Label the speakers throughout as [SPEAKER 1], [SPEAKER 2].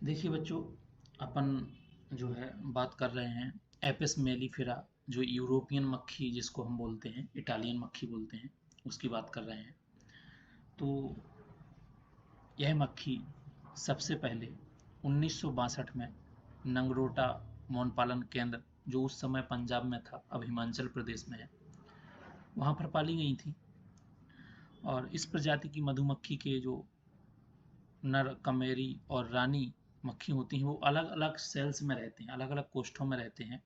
[SPEAKER 1] देखिए बच्चों, अपन जो है बात कर रहे हैं एपिस मेलिफेरा, जो यूरोपियन मक्खी जिसको हम बोलते हैं, इटालियन मक्खी बोलते हैं, उसकी बात कर रहे हैं। तो यह मक्खी सबसे पहले 1962 में नंगरोटा मौन पालन केंद्र, जो उस समय पंजाब में था, अब हिमाचल प्रदेश में है, वहाँ पर पाली गई थी। और इस प्रजाति की मधुमक्खी के जो नर कमेरी और रानी मक्खी होती हैं, वो अलग अलग सेल्स में रहते हैं, अलग अलग कोष्ठों में रहते हैं।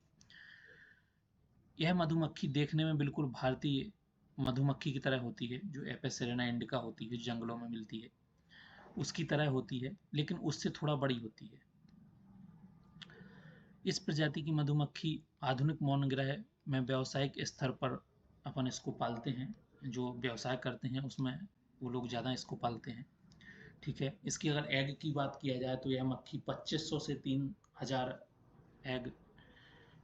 [SPEAKER 1] यह मधुमक्खी देखने में बिल्कुल भारतीय मधुमक्खी की तरह होती है, जो एपिस सेरेना इंडिका होती है, जंगलों में मिलती है, उसकी तरह होती है, लेकिन उससे थोड़ा बड़ी होती है। इस प्रजाति की मधुमक्खी आधुनिक मौन ग्रह में व्यावसायिक स्तर पर अपन इसको पालते हैं। जो व्यवसाय करते हैं उसमें वो लोग ज़्यादा इसको पालते हैं। ठीक है, इसकी अगर एग की बात किया जाए तो यह मक्खी 2500 से 3000 एग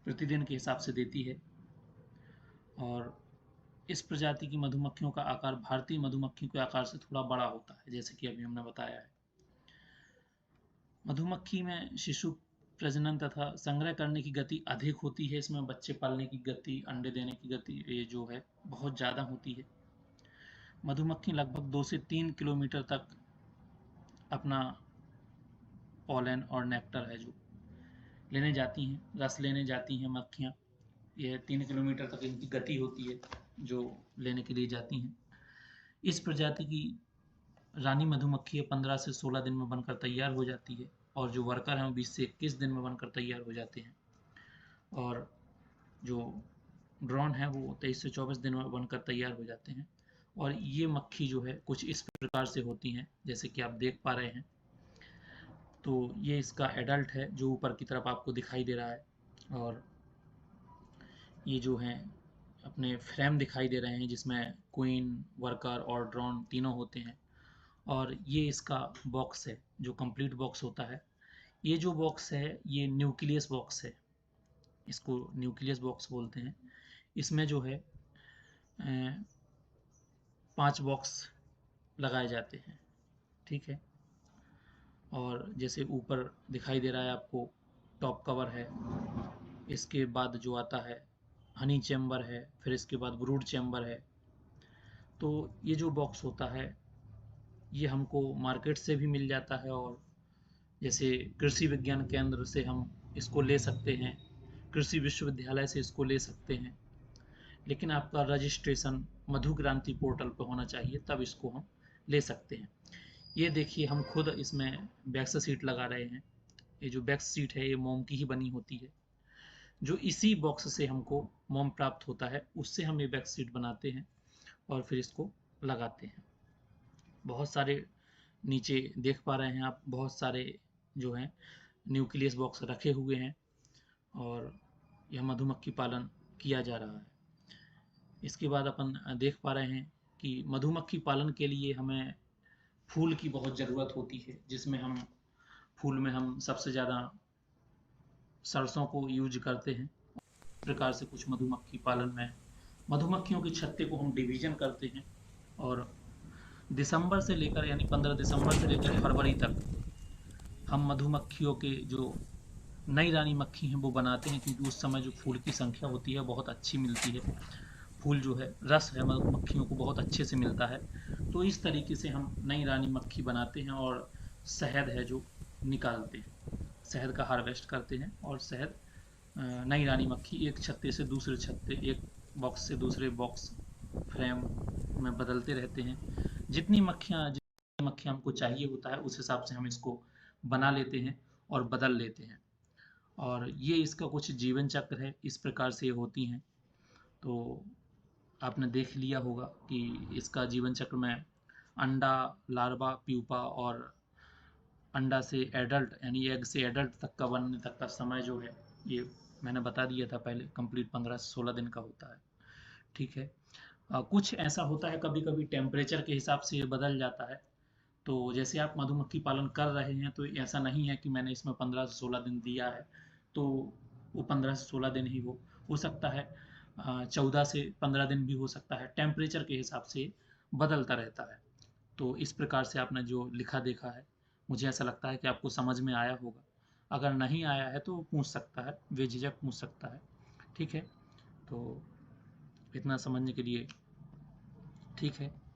[SPEAKER 1] प्रतिदिन के हिसाब से देती है। और इस प्रजाति की मधुमक्खियों का आकार भारतीय मधुमक्खियों के आकार से थोड़ा बड़ा होता है, जैसे कि अभी हमने बताया है। मधुमक्खी में शिशु प्रजनन तथा संग्रह करने की गति अधिक होती है। इसमें बच्चे पालने की गति, अंडे देने की गति ये जो है बहुत ज़्यादा होती है। मधुमक्खी लगभग 2 से 3 किलोमीटर तक अपना पॉलन और नेक्टर है जो लेने जाती हैं, रस लेने जाती हैं मक्खियाँ। यह 3 किलोमीटर तक इनकी गति होती है जो लेने के लिए जाती हैं। इस प्रजाति की रानी मधुमक्खी 15 से 16 दिन में बनकर तैयार हो जाती है, और जो वर्कर हैं वो 20 से 21 दिन में बनकर तैयार हो जाते हैं। और जो ड्रोन है वो 23 से 24 दिन में बनकर तैयार हो जाते हैं। और ये मक्खी जो है कुछ इस प्रकार से होती हैं, जैसे कि आप देख पा रहे हैं। तो ये इसका एडल्ट है जो ऊपर की तरफ आपको दिखाई दे रहा है, और ये जो है अपने फ्रेम दिखाई दे रहे हैं जिसमें क्वीन, वर्कर और ड्रोन तीनों होते हैं। और ये इसका बॉक्स है जो कंप्लीट बॉक्स होता है। ये जो बॉक्स है ये न्यूक्लियस बॉक्स है, इसको न्यूक्लियस बॉक्स बोलते हैं। इसमें जो है 5 बॉक्स लगाए जाते हैं। ठीक है, और जैसे ऊपर दिखाई दे रहा है आपको, टॉप कवर है, इसके बाद जो आता है हनी चैम्बर है, फिर इसके बाद ब्रूड चैम्बर है। तो ये जो बॉक्स होता है ये हमको मार्केट से भी मिल जाता है, और जैसे कृषि विज्ञान केंद्र से हम इसको ले सकते हैं, कृषि विश्वविद्यालय से इसको ले सकते हैं। लेकिन आपका रजिस्ट्रेशन मधु क्रांति पोर्टल पर होना चाहिए, तब इसको हम ले सकते हैं। ये देखिए, हम खुद इसमें बैक्स सीट लगा रहे हैं। ये जो बैक्स सीट है ये मोम की ही बनी होती है। जो इसी बॉक्स से हमको मोम प्राप्त होता है, उससे हम ये बैक्स सीट बनाते हैं और फिर इसको लगाते हैं। बहुत सारे नीचे देख पा रहे हैं आप, बहुत सारे जो हैं न्यूक्लियस बॉक्स रखे हुए हैं, और यह मधुमक्खी पालन किया जा रहा है। इसके बाद अपन देख पा रहे हैं कि मधुमक्खी पालन के लिए हमें फूल की बहुत ज़रूरत होती है, जिसमें हम फूल में हम सबसे ज़्यादा सरसों को यूज करते हैं। इस प्रकार से कुछ मधुमक्खी पालन में मधुमक्खियों के छत्ते को हम डिवीजन करते हैं, और दिसंबर से लेकर यानी 15 दिसंबर से लेकर फरवरी तक हम मधुमक्खियों के जो नई रानी मक्खी हैं वो बनाते हैं, क्योंकि उस समय जो फूल की संख्या होती है बहुत अच्छी मिलती है। फूल जो है, रस है, मधुमक्खियों को बहुत अच्छे से मिलता है। तो इस तरीके से हम नई रानी मक्खी बनाते हैं, और शहद है जो निकालते हैं, शहद का हार्वेस्ट करते हैं। और शहद नई रानी मक्खी एक छत्ते से दूसरे छत्ते, एक बॉक्स से दूसरे बॉक्स फ्रेम में बदलते रहते हैं। जितनी मक्खियाँ हमको चाहिए होता है उस हिसाब से हम इसको बना लेते हैं और बदल लेते हैं। और ये इसका कुछ जीवन चक्र है, इस प्रकार से ये होती हैं। तो आपने देख लिया होगा कि इसका जीवन चक्र में अंडा, लार्वा, प्यूपा और अंडा से एडल्ट यानी एग से एडल्ट तक का बनने तक का समय जो है, ये मैंने बता दिया था पहले, कंप्लीट 15 से 16 दिन का होता है। ठीक है, कुछ ऐसा होता है कभी कभी टेम्परेचर के हिसाब से ये बदल जाता है। तो जैसे आप मधुमक्खी पालन कर रहे हैं तो ऐसा नहीं है कि मैंने इसमें 15 से 16 दिन दिया है तो वो 15 से 16 दिन ही हो सकता है 14 से 15 दिन भी हो सकता है। टेम्परेचर के हिसाब से बदलता रहता है। तो इस प्रकार से आपने जो लिखा देखा है
[SPEAKER 2] मुझे ऐसा लगता है कि आपको समझ में आया होगा। अगर नहीं आया है तो पूछ सकता है, बेझिझक पूछ सकता है। ठीक है, तो इतना समझने के लिए ठीक है।